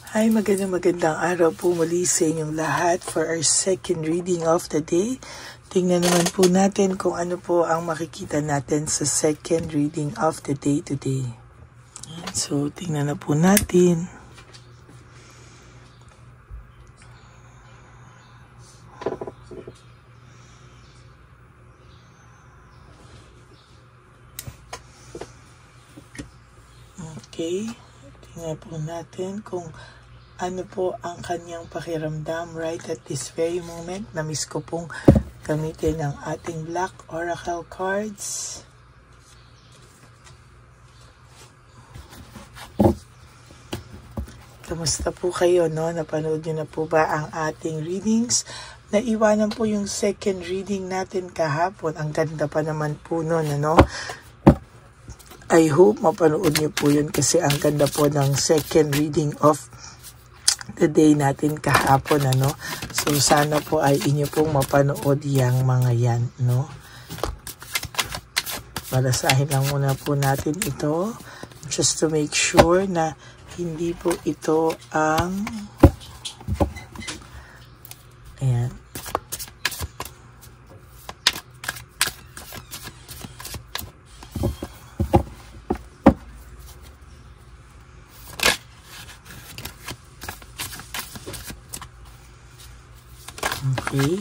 Hi, magandang araw po muli sa inyong lahat for our second reading of the day. Tingnan naman po natin kung ano po ang makikita natin sa second reading of the day today. So, tingnan na po natin. Okay, tingnan po natin kung ano po ang kanyang pakiramdam right at this very moment. Namiss ko pong gamitin ang ating Black Oracle cards. Kamusta po kayo, no? Napanood nyo na po ba ang ating readings? Naiwanan po yung second reading natin kahapon. Ang ganda pa naman po nun, ano? I hope mapanood nyo po yun kasi ang ganda po ng second reading of the day natin kahapon, ano. So sana po ay inyo pong mapanood yang mga yan, no. Balasahin lang muna po natin ito just to make sure na hindi po ito ang ayan. Okay.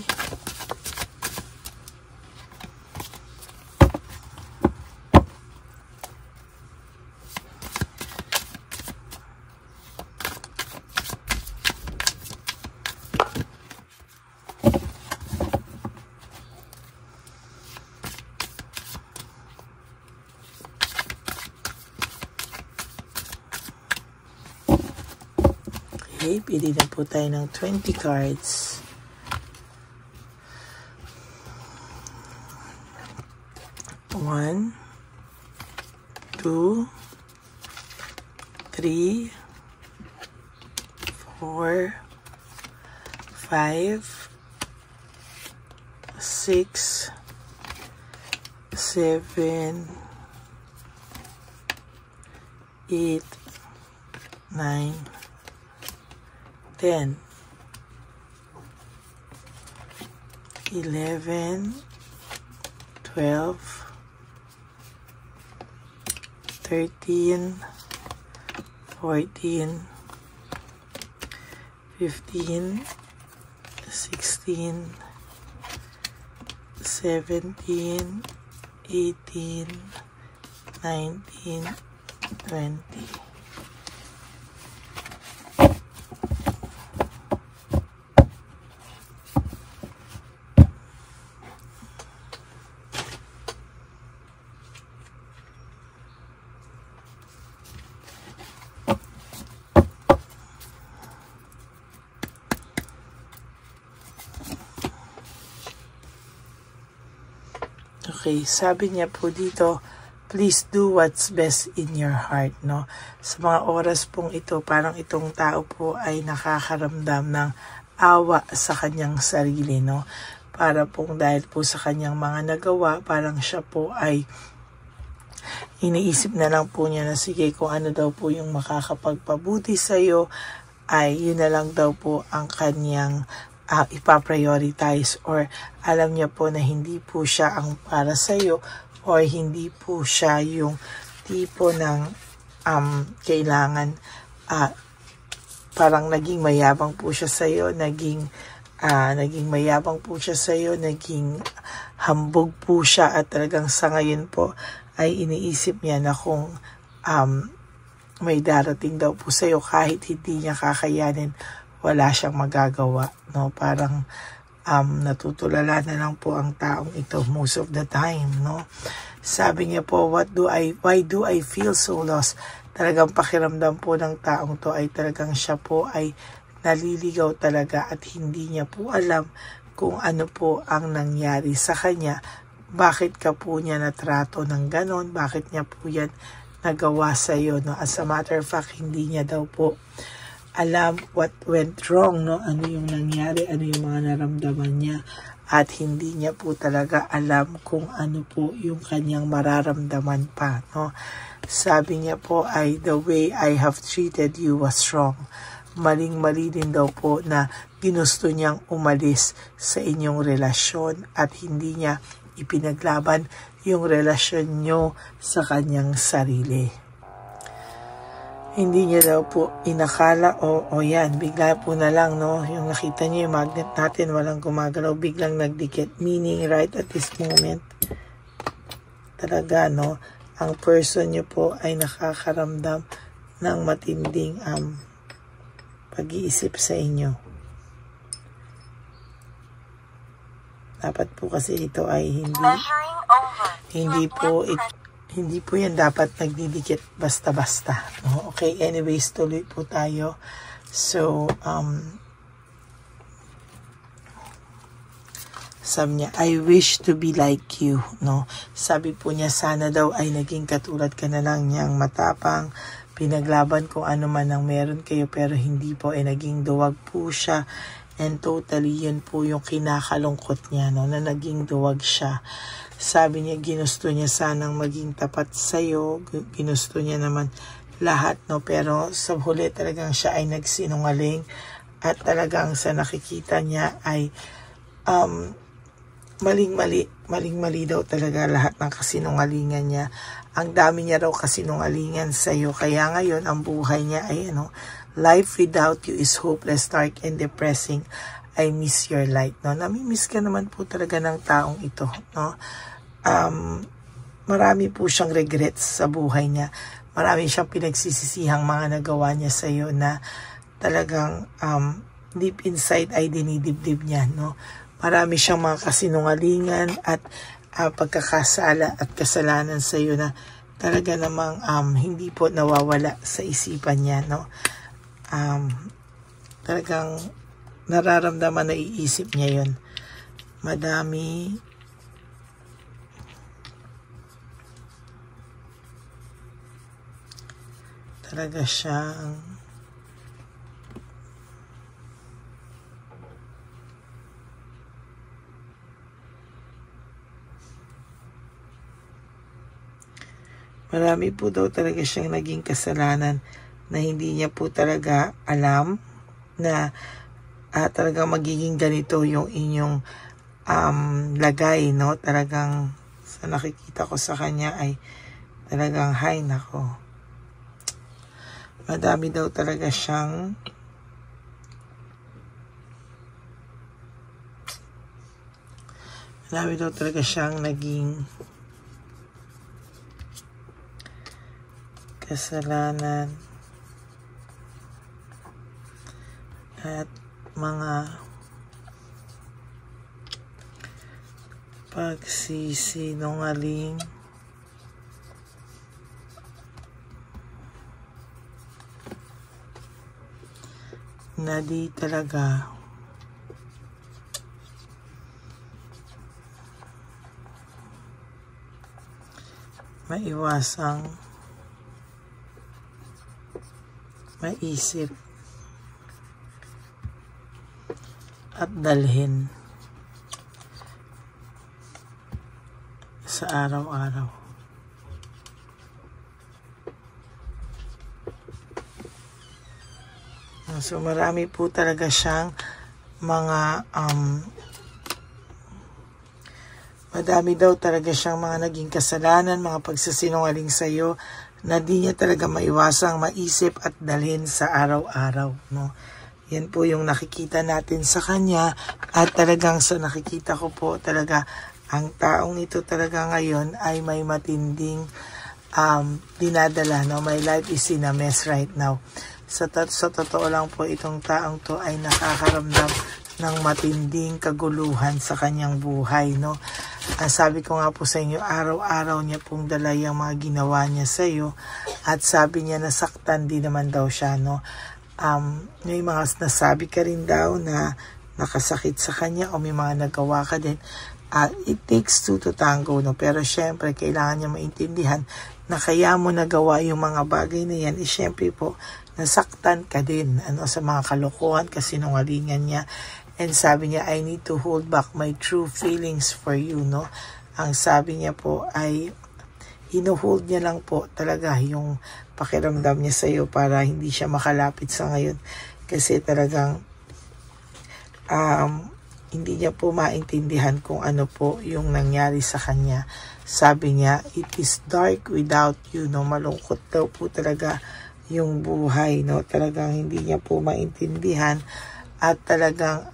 Okay, pili na po tayo ng 20 cards. One, 2, 3, 4, 5, 6, 7, 8, 9, 10, 11, 12, 13, 14, 15, 16, 17, 18, 19, 20. Okay, sabi niya po dito, please do what's best in your heart, no? Sa mga oras pong ito, parang itong tao po ay nakakaramdam ng awa sa kanyang sarili, no? Para pong dahil po sa kanyang mga nagawa, parang siya po ay iniisip na lang po niya na sige, kung ano daw po yung makakapagpabuti sa'yo, ay yun na lang daw po ang kanyang ipaprioritize, or alam niya po na hindi po siya ang para sa'yo, or hindi po siya yung tipo ng kailangan parang naging mayabang po siya sa'yo, naging mayabang po siya sa'yo, naging hambog po siya, at talagang sa ngayon po ay iniisip niya na kung may darating daw po sa'yo kahit hindi niya kakayanin, wala siyang magagawa, no? Parang natutulala na lang po ang taong ito most of the time, no? Sabi niya po, why do I feel so lost? Talagang pakiramdam po ng taong to ay talagang siya po ay naliligaw talaga at hindi niya po alam kung ano po ang nangyari sa kanya. Bakit ka po niya natrato ng ganon? Bakit niya po yan nagawa sa iyo, no? As a matter of fact, hindi niya daw po alam what went wrong, no? Ano yung nangyari, ano yung mga naramdaman niya, at hindi niya po talaga alam kung ano po yung kanyang mararamdaman pa, no? Sabi niya po ay, the way I have treated you was wrong. maling-mali din daw po na ginusto niyang umalis sa inyong relasyon at hindi niya ipinaglaban yung relasyon nyo sa kanyang sarili. Hindi niya daw po inakala, yan, bigla po na lang, no? Yung nakita niyo yung magnet natin, walang gumagalaw, biglang nagdikit. Meaning, right at this moment, talaga, no? Ang person niyo po ay nakakaramdam ng matinding pag-iisip sa inyo. Dapat po kasi ito ay hindi po yan dapat nagdidikit basta-basta. No? Okay, anyways, tuloy po tayo. So, sabi niya, I wish to be like you. No? Sabi po niya, sana daw ay naging katulad ka na lang niyang matapang, pinaglaban kung ano man ang meron kayo, pero hindi po ay naging duwag po siya. And totally, yun po yung kinakalungkot niya, no? Na naging duwag siya. Sabi niya, ginusto niya sanang maging tapat sa'yo. Ginusto niya naman lahat, no? Pero sa huli talagang siya ay nagsinungaling. At talagang sa nakikita niya ay maling-mali daw talaga lahat ng kasinungalingan niya. Ang dami niya raw kasinungalingan sa'yo. Kaya ngayon, ang buhay niya ay life without you is hopeless, dark, and depressing. I miss your light, no? Namimiss ka naman po talaga ng taong ito, no? Marami po siyang regrets sa buhay niya. Marami siyang pinagsisisihang mga nagawa niya sa iyo na talagang deep inside ay dinidibdib niya, no? Marami siyang mga kasinungalingan at pagkakasala at kasalanan sa iyo na talaga namang hindi po nawawala sa isipan niya, no? Talagang nararamdaman na iisip niya yun. Marami talaga siyang marami po daw talaga siyang naging kasalanan na hindi niya po talaga alam na talagang magiging ganito yung inyong lagay, no? Talagang sa nakikita ko sa kanya ay talagang nako. Madami daw talaga siyang naging kasalanan at mga pagsisinungaling na di talaga maiwasang maisip at dalhin sa araw-araw. So marami po talaga siyang mga madami daw talaga siyang mga naging kasalanan, mga pagsasinungaling sa iyo na di niya talaga maiwasang maisip at dalhin sa araw-araw, no? Yan po yung nakikita natin sa kanya at talagang sa nakikita ko po talaga ang taong ito talaga ngayon ay may matinding dinadala, no? My life is in a mess right now. Sa totoo lang po, itong taong to ay nakakaramdam ng matinding kaguluhan sa kanyang buhay, no? Sabi ko nga po sa inyo, araw-araw niya pong dala yung mga ginawa niya sa iyo at sabi niya nasaktan din naman daw siya, no? May mga nasabi ka rin daw na nakasakit sa kanya o may mga nagawa ka din. It takes two to tango, no? Pero syempre, kailangan niya maintindihan na kaya mo nagawa yung mga bagay na yan, syempre po, nasaktan ka din sa mga kalokohan, kasinungalingan niya. And sabi niya, I need to hold back my true feelings for you, no? Ang sabi niya po ay hinuhold niya lang po talaga yung pakiramdam niya sa iyo para hindi siya makalapit sa ngayon. Kasi talagang hindi niya po maintindihan kung ano po yung nangyari sa kanya. Sabi niya, it is dark without you, no? Malungkot daw po talaga yung buhay, no? Talagang hindi niya po maintindihan at talagang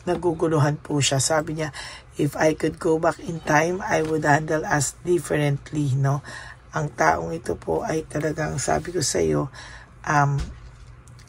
naguguluhan po siya. Sabi niya, if I could go back in time, I would handle us differently, no? Ang taong ito po ay talagang, sabi ko sa iyo,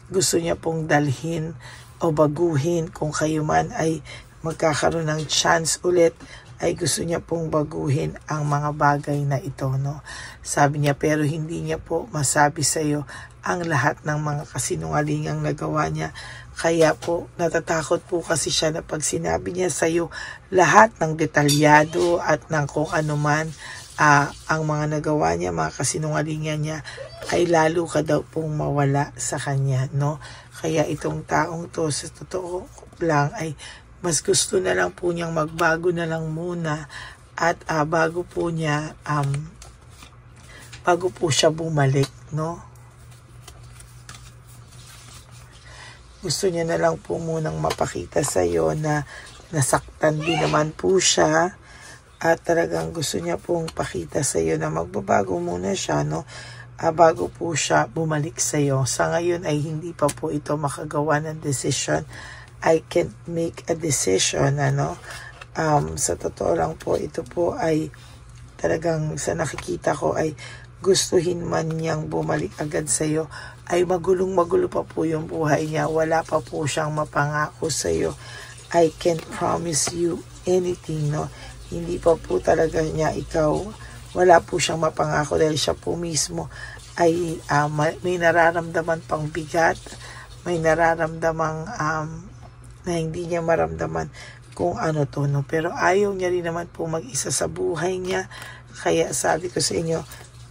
gusto niya pong dalhin o baguhin. Kung kayo man ay magkakaroon ng chance ulit, ay gusto niya pong baguhin ang mga bagay na ito, no? Sabi niya, pero hindi niya po masabi sa iyo ang lahat ng mga kasinungalingang nagawa niya. Kaya po, natatakot po kasi siya na pag sinabi niya sa iyo lahat ng detalyado at ng kung ano man ang mga nagawa niya, mga kasinungalingan niya, ay lalo ka daw pong mawala sa kanya, no? Kaya itong taong to, sa totoo lang, ay mas gusto na lang po niyang magbago na lang muna at bago po siya bumalik, no? Gusto niya na lang po munang mapakita sa iyo na nasaktan din naman po siya at talagang gusto niya pong pakita sa iyo na magbabago muna siya, no? Bago po siya bumalik sa iyo. Sa ngayon ay hindi pa po ito makagawa ng decision. I can't make a decision, ano? Sa totoo lang po, ito po ay talagang sa nakikita ko ay gustuhin man niyang bumalik agad sa iyo, ay magulong-magulo pa po yung buhay niya. Wala pa po siyang mapangako sa iyo. I can't promise you anything, no? Hindi pa po talaga niya ikaw, wala po siyang mapangako dahil siya po mismo ay may nararamdaman pang bigat, may nararamdamang na hindi niya maramdaman kung ano to, no? Pero ayaw niya rin naman po mag-isa sa buhay niya. Kaya sabi ko sa inyo,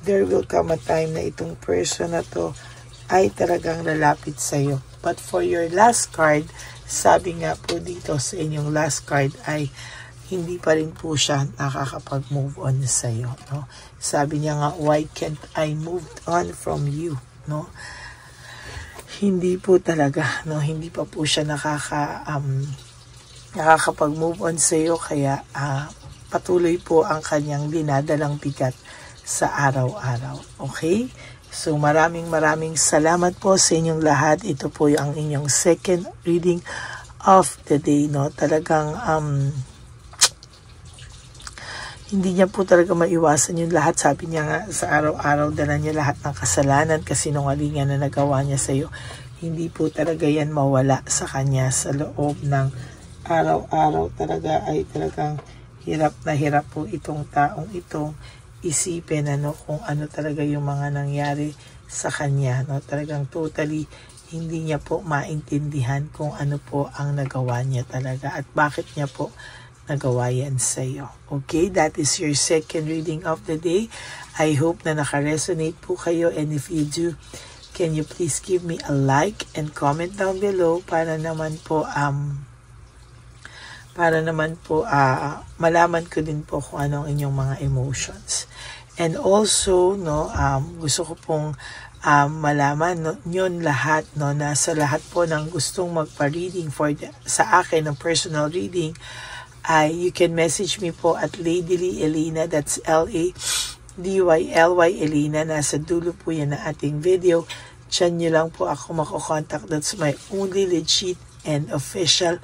there will come a time na itong person na to ay talagang lalapit sa iyo. But for your last card, sabi nga po dito sa inyong last card ay hindi pa rin po siya nakakapag-move on sa iyo, no? Sabi niya nga, why can't I move on from you, no? Hindi po talaga, no? Hindi pa po siya nakakapag-move on sa iyo, kaya patuloy po ang kanyang dinadalang bigat sa araw-araw. Okay? So maraming salamat po sa inyong lahat. Ito po ang inyong second reading of the day, no? Talagang hindi niya po talaga maiwasan yung lahat. Sabi niya nga, sa araw-araw dala niya lahat ng kasalanan, kasinungalingan na nagawa niya sa iyo. Hindi po talaga yan mawala sa kanya sa loob ng araw-araw. Talaga ay talagang hirap na hirap po itong taong itong isipin, ano, kung ano talaga yung mga nangyari sa kanya, no? Talagang totally hindi niya po maintindihan kung ano po ang nagawa niya talaga at bakit niya po nagawa yan sa iyo. Okay, that is your second reading of the day. I hope na naka-resonate po kayo, and if you do, can you please give me a like and comment down below para naman po malaman ko din po kung ano ang inyong mga emotions. And also, no, gusto ko pong malaman nyon lahat, no, na sa lahat po ng gustong magpa-reading sa akin ng personal reading, you can message me po at Ladyly Elena, that's LADYLY Elena. Nasa dulo po yan na ating video. Diyan nyo lang po ako makokontak. That's my only legit and official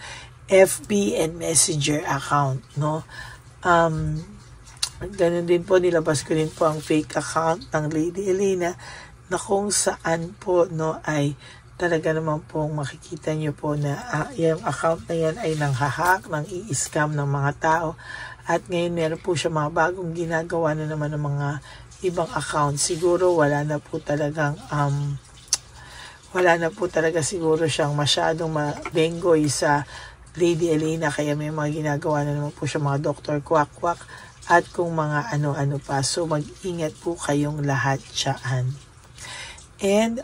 FB and Messenger account, no? Ganun din po, nilabas ko din po ang fake account ng Lady Elena na kung saan po, no, ay talaga naman pong makikita nyo po na yung account na yan ay nanghahack, nang i-scam ng mga tao. At ngayon meron po siya mga bagong ginagawa na naman ng mga ibang account. Siguro wala na po talaga siguro siyang masyadong mabengoy sa Lady Elena, kaya may mga ginagawa na naman po siya mga Dr. Kwak-Kwak at kung mga ano-ano pa. So mag-ingat po kayong lahat dyan. And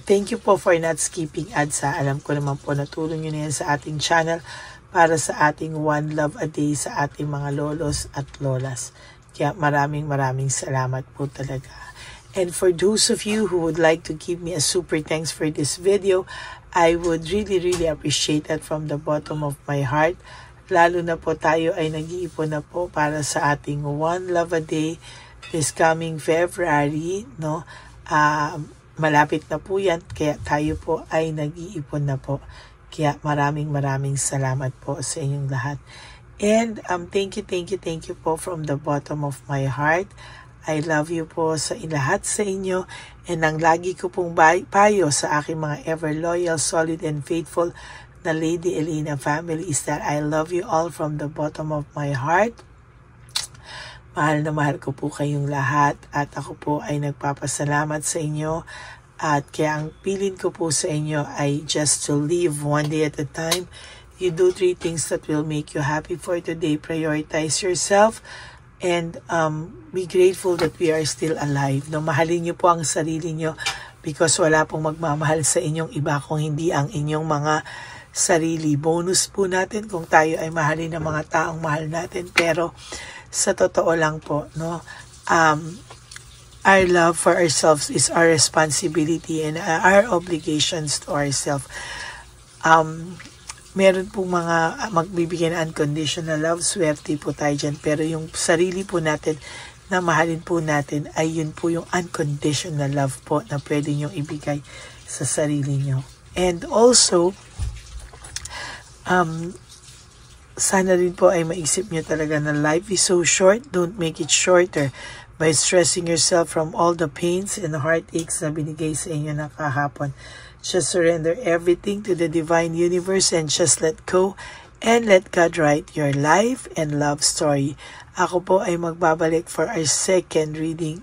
thank you po for not skipping ads, ha. Alam ko naman po natulong nyo na yan sa ating channel para sa ating One Love a Day sa ating mga lolos at lolas. Kaya maraming salamat po talaga. And for those of you who would like to give me a super thanks for this video, I would really appreciate that from the bottom of my heart. Lalo na po tayo ay nag-iipon na po para sa ating One Love a Day this coming February, no? Malapit na po yan, kaya tayo po ay nag-iipon na po. Kaya maraming salamat po sa inyong lahat. And thank you po from the bottom of my heart. I love you po sa lahat sa inyo. And ang lagi ko pong payo sa aking mga ever loyal, solid, and faithful na Lady Elena family is that I love you all from the bottom of my heart. Mahal na mahal ko po kayong lahat at ako po ay nagpapasalamat sa inyo. At kaya ang pilin ko po sa inyo ay just to live one day at a time. You do 3 things that will make you happy for today. Prioritize yourself and be grateful that we are still alive. No, mahalin niyo po ang sarili niyo because wala pong magmamahal sa inyong iba kung hindi ang inyong mga sarili. Bonus po natin kung tayo ay mahalin ng mga taong mahal natin. Pero sa totoo lang po, no, our love for ourselves is our responsibility and our obligations to ourselves. Meron pong mga magbibigay ng unconditional love, swerte po tayo dyan. Pero yung sarili po natin na mahalin po natin ay yun po yung unconditional love po na pwede nyo ibigay sa sarili nyo. And also, sana rin po ay maisip nyo talaga na life is so short, don't make it shorter by stressing yourself from all the pains and heartaches na binigay sa inyo na kahapon. Just surrender everything to the divine universe and just let go and let God write your life and love story. Ako po ay magbabalik for our third reading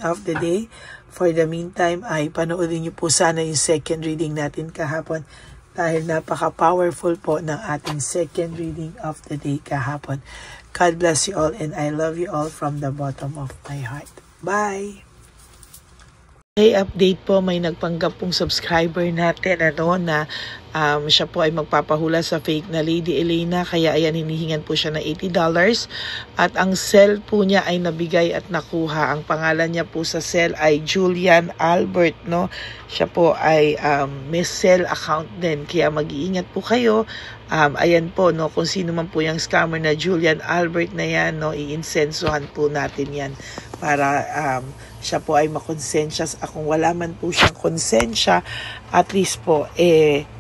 of the day. For the meantime ay panoorin niyo po sana yung second reading natin kahapon dahil napaka-powerful po ng ating second reading of the day kahapon. God bless you all and I love you all from the bottom of my heart. Bye! Okay, update po, may nagpanggap pong subscriber natin na siya po ay magpapahula sa fake na Lady Elena, kaya ayan, hinihingan po siya na $80 at ang cell po niya ay nabigay at nakuha. Ang pangalan niya po sa cell ay Julian Albert, no? Siya po ay may cell account din, kaya mag-iingat po kayo. Ayan po, no, kung sino man po yung scammer na Julian Albert na yan, no, iinsensuhan po natin yan para siya po ay makonsensya. Kung wala man po siyang konsensya, at least po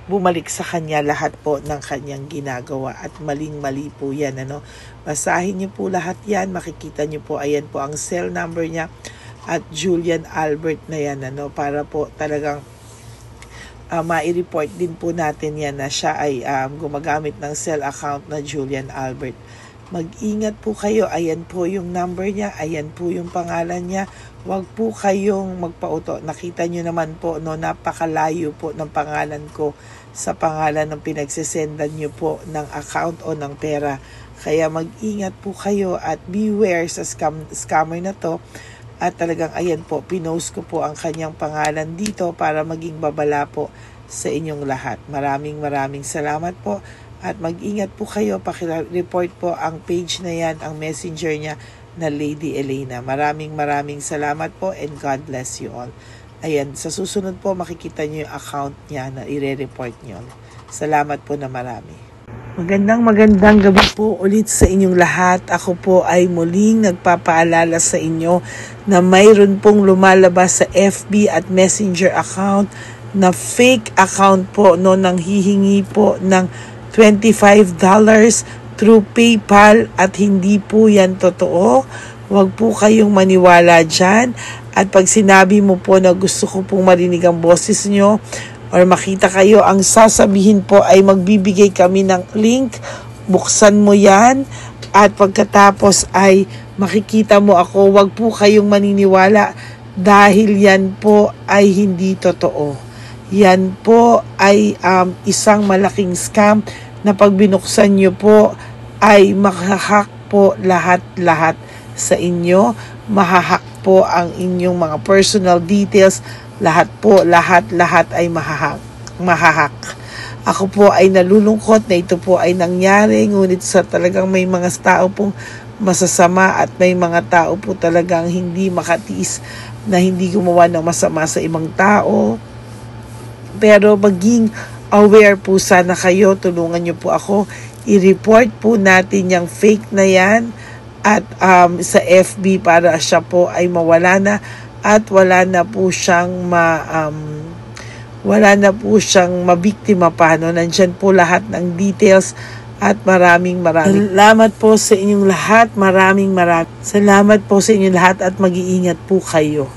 bumalik sa kanya lahat po ng kanyang ginagawa at maling-mali po yan, ano. Basahin niyo po lahat yan, makikita niyo po, ayan po ang cell number niya at Julian Albert na yan, ano, para po talagang ma-report din po natin yan na siya ay gumagamit ng cell account na Julian Albert. Mag-ingat po kayo, ayan po yung number niya, ayan po yung pangalan niya. Huwag po kayong magpauto. Nakita nyo naman po, no, napakalayo po ng pangalan ko sa pangalan ng pinagsesendan nyo po ng account o ng pera. Kaya mag-ingat po kayo at beware sa scammer na to. At talagang ayan po, pinost ko po ang kanyang pangalan dito para maging babala po sa inyong lahat. Maraming salamat po. At mag-ingat po kayo, pakireport po ang page na yan, ang messenger niya na Lady Elena. Maraming salamat po and God bless you all. Ayan, sa susunod po makikita niyo yung account niya na ire-report niyo. Salamat po na marami. Magandang gabi po ulit sa inyong lahat. Ako po ay muling nagpapaalala sa inyo na mayroon pong lumalabas sa FB at Messenger account na fake account po, no, nang hihingi po ng $25 through PayPal at hindi po yan totoo. Huwag po kayong maniwala dyan. At pag sinabi mo po na gusto ko pong marinig ang boses nyo or makita kayo, ang sasabihin po ay magbibigay kami ng link. Buksan mo yan at pagkatapos ay makikita mo ako. Huwag po kayong maniniwala dahil yan po ay hindi totoo. Yan po ay isang malaking scam na pag binuksan nyo po ay mahahack po lahat sa inyo. Mahahack po ang inyong mga personal details. Lahat ay mahahack. Ako po ay nalulungkot na ito po ay nangyari. Ngunit sa talagang may mga tao pong masasama at may mga tao po talagang hindi makatiis na hindi gumawa ng masama sa ibang tao. Pero maging aware po sana kayo, tulungan niyo po ako, i-report po natin yung fake na yan at sa FB para siya po ay mawala na at wala na po siyang mabiktima pa. No? Nandyan po lahat ng details at maraming salamat po sa inyong lahat. Maraming salamat po sa inyong lahat at mag-iingat po kayo.